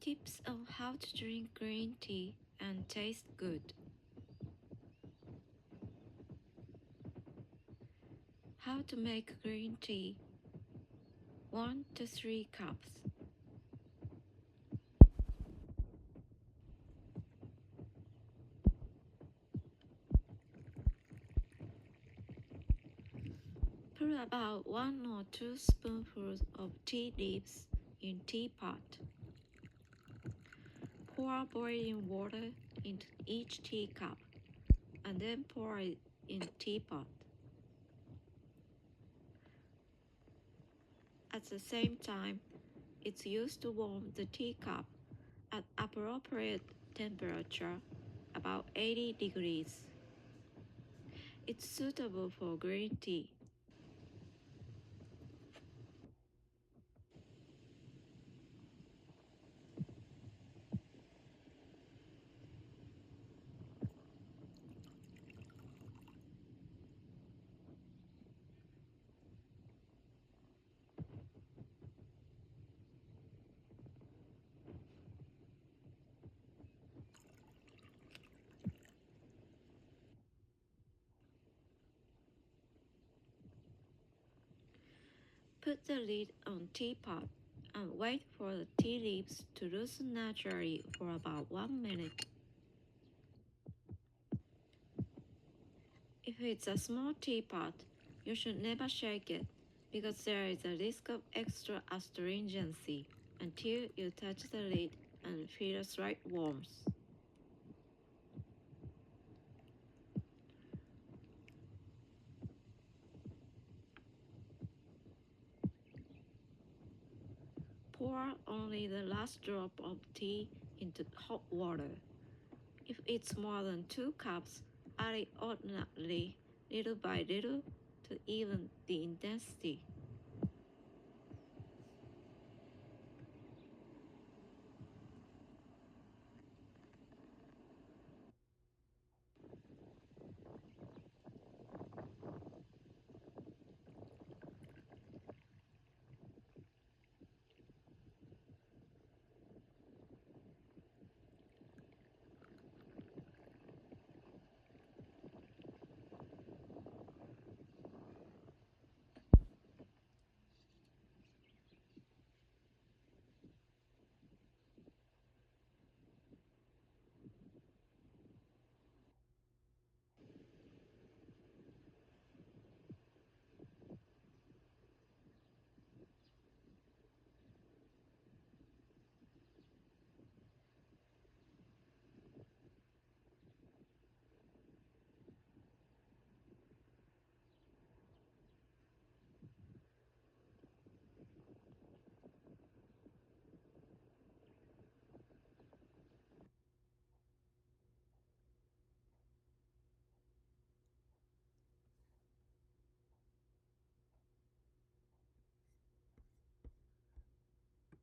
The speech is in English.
Tips on how to drink green tea and taste good. How to make green tea: 1 to 3 cups. Put about 1 or 2 spoonfuls of tea leaves in teapot. Pour boiling water into each teacup and then pour it in teapot. At the same time, it's used to warm the teacup at appropriate temperature, about 80 degrees. It's suitable for green tea. Put the lid on teapot and wait for the tea leaves to loosen naturally for about 1 minute. If it's a small teapot, you should never shake it because there is a risk of extra astringency until you touch the lid and feel a slight warmth. Pour only the last drop of tea into hot water. If it's more than 2 cups, add it alternately, little by little, to even the intensity.